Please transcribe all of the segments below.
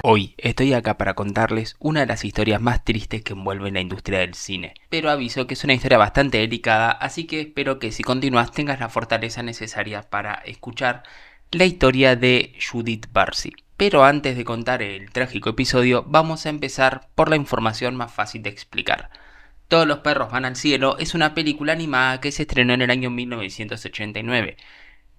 Hoy estoy acá para contarles una de las historias más tristes que envuelven la industria del cine. Pero aviso que es una historia bastante delicada, así que espero que si continúas tengas la fortaleza necesaria para escuchar la historia de Judith Barcy. Pero antes de contar el trágico episodio, vamos a empezar por la información más fácil de explicar. Todos los perros van al cielo es una película animada que se estrenó en el año 1989.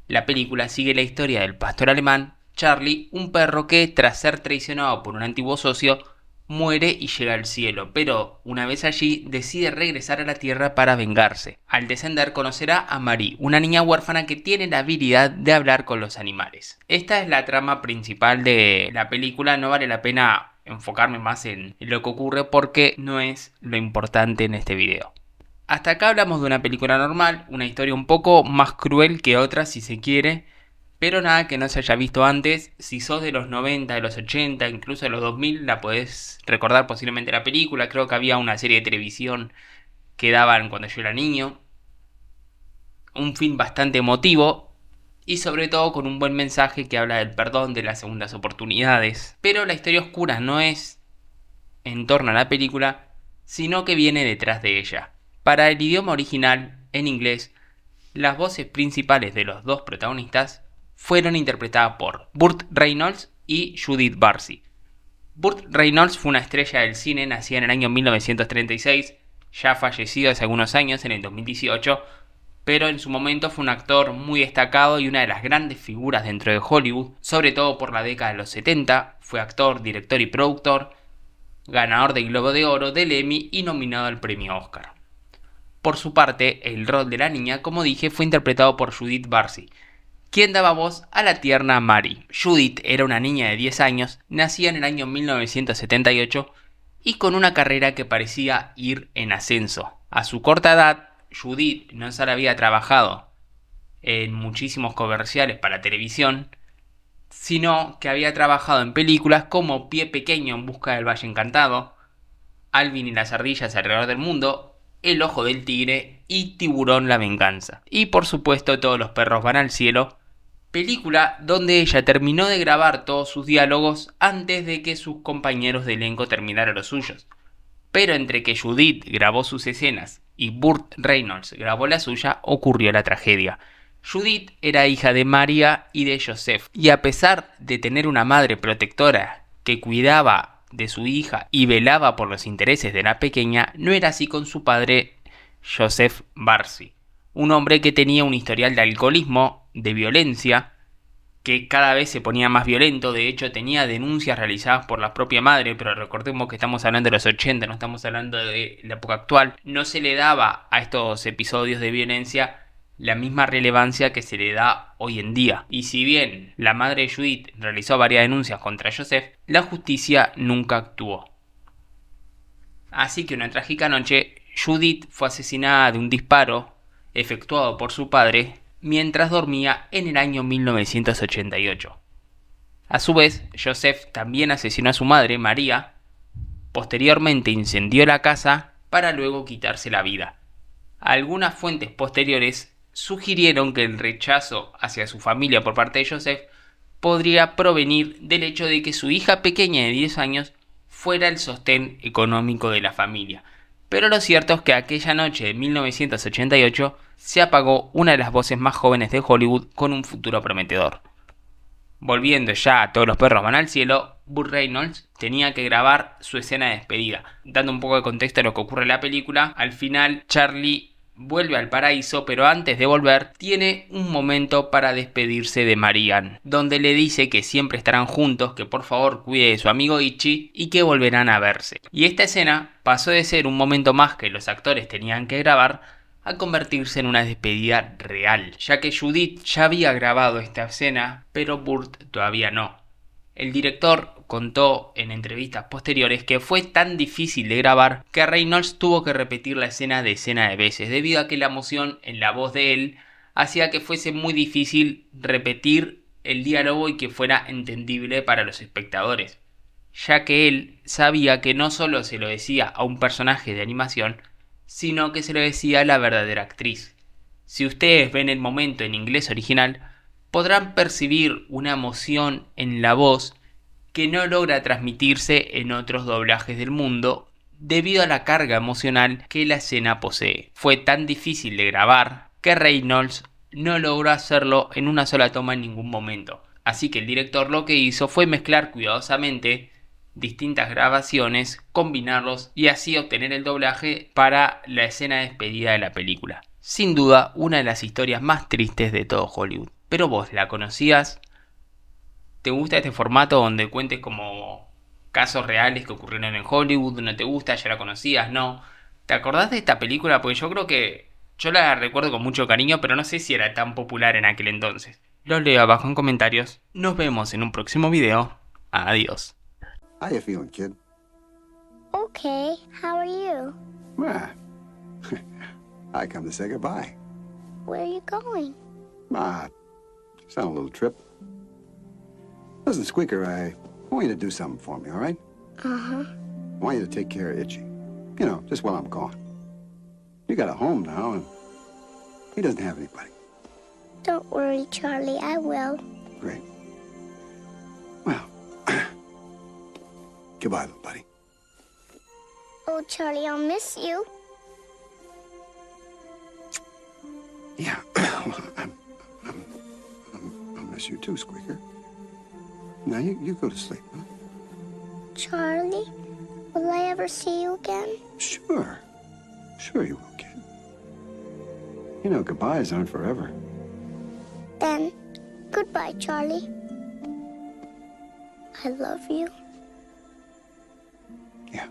La película sigue la historia del pastor alemán Charlie, un perro que, tras ser traicionado por un antiguo socio, muere y llega al cielo, pero una vez allí decide regresar a la tierra para vengarse. Al descender conocerá a Marie, una niña huérfana que tiene la habilidad de hablar con los animales. Esta es la trama principal de la película, no vale la pena enfocarme más en lo que ocurre porque no es lo importante en este video. Hasta acá hablamos de una película normal, una historia un poco más cruel que otras si se quiere, pero nada que no se haya visto antes. Si sos de los 90, de los 80, incluso de los 2000, la podés recordar posiblemente la película. Creo que había una serie de televisión que daban cuando yo era niño. Un film bastante emotivo y sobre todo con un buen mensaje que habla del perdón, de las segundas oportunidades. Pero la historia oscura no es en torno a la película, sino que viene detrás de ella. Para el idioma original, en inglés, las voces principales de los dos protagonistas fueron interpretadas por Burt Reynolds y Judith Barcy. Burt Reynolds fue una estrella del cine, nacida en el año 1936, ya fallecido hace algunos años, en el 2018, pero en su momento fue un actor muy destacado y una de las grandes figuras dentro de Hollywood, sobre todo por la década de los 70, fue actor, director y productor, ganador del Globo de Oro, del Emmy y nominado al premio Oscar. Por su parte, el rol de la niña, como dije, fue interpretado por Judith Barcy, quien daba voz a la tierna Marie. Judith era una niña de 10 años, nacida en el año 1978 y con una carrera que parecía ir en ascenso. A su corta edad, Judith no solo había trabajado en muchísimos comerciales para televisión, sino que había trabajado en películas como Pie Pequeño en busca del Valle Encantado, Alvin y las ardillas alrededor del mundo, El ojo del tigre y Tiburón la venganza. Y por supuesto Todos los perros van al cielo, película donde ella terminó de grabar todos sus diálogos antes de que sus compañeros de elenco terminaran los suyos. Pero entre que Judith grabó sus escenas y Burt Reynolds grabó la suya, ocurrió la tragedia. Judith era hija de Maria y de Joseph, y a pesar de tener una madre protectora que cuidaba de su hija y velaba por los intereses de la pequeña, no era así con su padre Joseph Barcy, un hombre que tenía un historial de alcoholismo, de violencia, que cada vez se ponía más violento. De hecho tenía denuncias realizadas por la propia madre, pero recordemos que estamos hablando de los 80, no estamos hablando de la época actual. No se le daba a estos episodios de violencia la misma relevancia que se le da hoy en día. Y si bien la madre de Judith realizó varias denuncias contra Joseph, la justicia nunca actuó. Así que una trágica noche, Judith fue asesinada de un disparo efectuado por su padre mientras dormía en el año 1988. A su vez, Joseph también asesinó a su madre, María. Posteriormente incendió la casa para luego quitarse la vida. Algunas fuentes posteriores sugirieron que el rechazo hacia su familia por parte de Joseph podría provenir del hecho de que su hija pequeña de 10 años fuera el sostén económico de la familia. Pero lo cierto es que aquella noche de 1988 se apagó una de las voces más jóvenes de Hollywood con un futuro prometedor. Volviendo ya a Todos los perros van al cielo, Burt Reynolds tenía que grabar su escena de despedida. Dando un poco de contexto a lo que ocurre en la película, al final Charlie vuelve al paraíso, pero antes de volver tiene un momento para despedirse de Marianne, donde le dice que siempre estarán juntos, que por favor cuide de su amigo Ichi y que volverán a verse. Y esta escena pasó de ser un momento más que los actores tenían que grabar a convertirse en una despedida real, ya que Judith ya había grabado esta escena, pero Burt todavía no. El director contó en entrevistas posteriores que fue tan difícil de grabar que Reynolds tuvo que repetir la escena decenas de veces, debido a que la emoción en la voz de él hacía que fuese muy difícil repetir el diálogo y que fuera entendible para los espectadores, ya que él sabía que no solo se lo decía a un personaje de animación, sino que se lo decía a la verdadera actriz. Si ustedes ven el momento en inglés original, podrán percibir una emoción en la voz que no logra transmitirse en otros doblajes del mundo debido a la carga emocional que la escena posee. Fue tan difícil de grabar que Reynolds no logró hacerlo en una sola toma en ningún momento. Así que el director lo que hizo fue mezclar cuidadosamente distintas grabaciones, combinarlos y así obtener el doblaje para la escena de despedida de la película. Sin duda, una de las historias más tristes de todo Hollywood. ¿Pero vos la conocías? ¿Te gusta este formato donde cuentes como casos reales que ocurrieron en Hollywood? ¿No te gusta? ¿Ya la conocías? ¿No? ¿Te acordás de esta película? Porque yo creo que yo la recuerdo con mucho cariño, pero no sé si era tan popular en aquel entonces. Los leo abajo en comentarios. Nos vemos en un próximo video. Adiós. How you feeling, kid? Okay, how are you? Well, I come to say goodbye. Where are you going? Just on a little trip. Listen, Squeaker, I want you to do something for me, all right? Uh-huh. I want you to take care of Itchy. You know, just while I'm gone. You got a home now, and he doesn't have anybody. Don't worry, Charlie, I will. Great. Well, goodbye, little buddy. Oh, Charlie, I'll miss you. Yeah, I'll miss you too, Squeaker. Now, you go to sleep, huh? Charlie, will I ever see you again? Sure. Sure you will, kid. You know, goodbyes aren't forever. Then, goodbye, Charlie. I love you. Yeah.